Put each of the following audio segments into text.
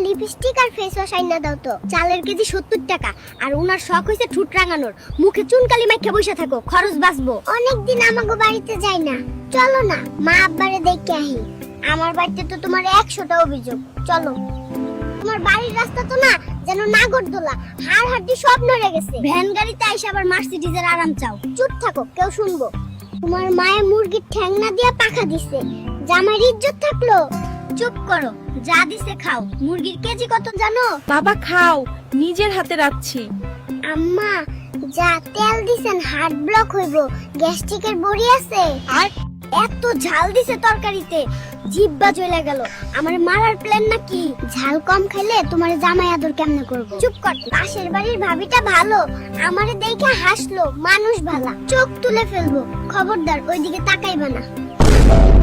Lipstick আর face wash আইনা দাও তো। চালের কেজি 70 টাকা, আর ওনার শখ হইছে ঠুট রাঙানোর। মুখে চুনকালি মাইখা বসে থাকো, খরচ বাঁচবো। অনেকদিন আমাগো বাড়িতে যাই না, চলো না মা আব্বারে দেখে আহি। আমার বাড়িতে তো তোমার 100টা অভিযোগ। চলো। তোমার বাড়ির রাস্তা তো না যেন নাগরদোলা, হাড় হাড্ডি সব নড়ে গেছে। ভ্যান গাড়িতে আইসা আবার মার্সিডিজের আরাম চাও। চুপ থাকো, কেউ শুনবো। তোমার মায়ে মুরগির ঠ্যাংনা দিয়া পাখা দিছে, জামাইর ইজ্জত থাকলো? চুপ করো, যা দিছে খাও। মুরগির কেজি কত জানো? বাবা খাও, নিজের হাতে রাখছি। আম্মা যা তেল দিছেন হার্ট ব্লক হইব। গ্যাস্ট্রিকের বড়ি আছে? আর এত ঝাল দিছে তরকারিতে, জিহ্বা জ্বলে গেল। আমারে মারার প্ল্যান নাকি? ঝাল কম খাইলে তোমার জামাই আদর কেমনে করব? চুপ কর। পাশের বাড়ির ভাবিটা ভালো, আমারে দেখে হাসলো। মানুষ ভালা, চোখ তুলে ফেলবো। খবরদার ওইদিকে তাকাইবা না।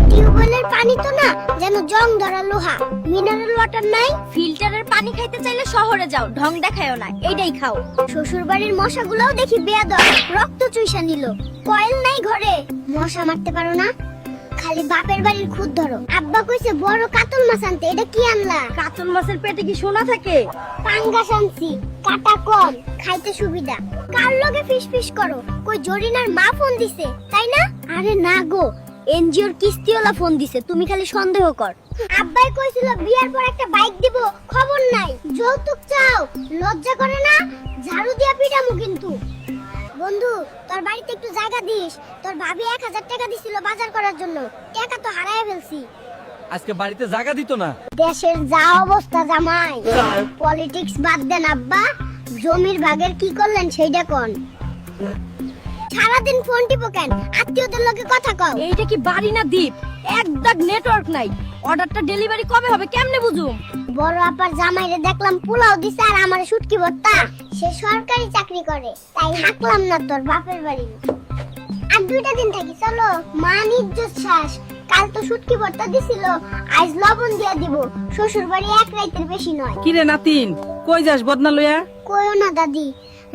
টিউবওয়েলের পানি তো না যেন জং ধরা লোহা। মিনারেল ওয়াটার নাই? ফিল্টারের পানি খাইতে চাইলে শহরে যাও, ঢং দেখায়ও না, এইটাই খাও। শ্বশুর বাড়ির মশাগুলোও দেখি বেয়াদব, রক্ত চুইসা নিল। কয়েল নাই ঘরে, মশা মারতে পারো না? খালি বাপের বাড়ির খুদ ধরো। আব্বা কইছে বড় কাতল মাছ আনতে, এটা কি আনলা? কাতল মাছের পেটে কি সোনা থাকে? পাঙ্গাস আনছি, কাটা কম, খাইতে সুবিধা। কার লগে ফিস ফিস করো? কই জরিনার মা ফোন দিছে, তাই না? আরে না গো, এনজিওর কিস্তিওয়ালা ফোন দিছে, তুমি খালি সন্দেহ কর। আব্বাই কইছিল বিয়ার পর একটা বাইক দিব, খবর নাই। যৌতুক চাও, লজ্জা করে না? ঝাড়ু দিয়া পিটামু কিন্তু। বন্ধু, তোর বাড়িতে একটু জায়গা দিস। তোর ভাবি 1000 টাকা দিছিল বাজার করার জন্য, টাকা তো হারায় ফেলছি। আজকে বাড়িতে জায়গা দিত না। দেশের যা অবস্থা জামাই, পলিটিক্স বাদ দেন আব্বা। জমির ভাগের কি করলেন সেইটা কোন? সারাদিন ফোন টিপো কেন? আত্মীয়দের লগে কথা কও। এইটা কি বাড়ি না দ্বীপ? একদম নেটওয়ার্ক নাই। অর্ডারটা ডেলিভারি কবে হবে কেমনে বুঝুম? বড় আপার জামাইরে দেখলাম পোলাও দিছে আর আমারে শুটকি ভর্তা। সে সরকারি চাকরি করে, তাই থাকলাম না তোর বাপের বাড়ি। আর 2টা দিন থাকি, চলো। মান ইজ্জত শ্বাস। কাল তো শুটকি ভর্তা দিছিল, আজ লবণ দিয়া দিব। শ্বশুর বাড়ি 1 রাতের বেশি নয়। কি রে নাতিন, কই যাস বদনা লইয়া? কইও না দাদি,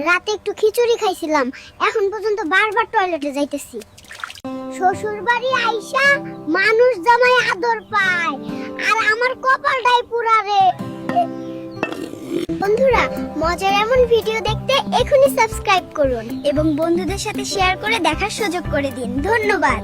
রাতে একটু খিচুড়ি খাইছিলাম, এখন পর্যন্ত বারবার টয়লেটে যাইতেছি। শ্বশুর বাড়ি আইসা মানুষ জামাই আদর পায়, আর আমার কপালটাই পুরা রে। বন্ধুরা, মজার এমন ভিডিও দেখতে এখনই সাবস্ক্রাইব করুন এবং বন্ধুদের সাথে শেয়ার করে দেখার সুযোগ করে দিন। ধন্যবাদ।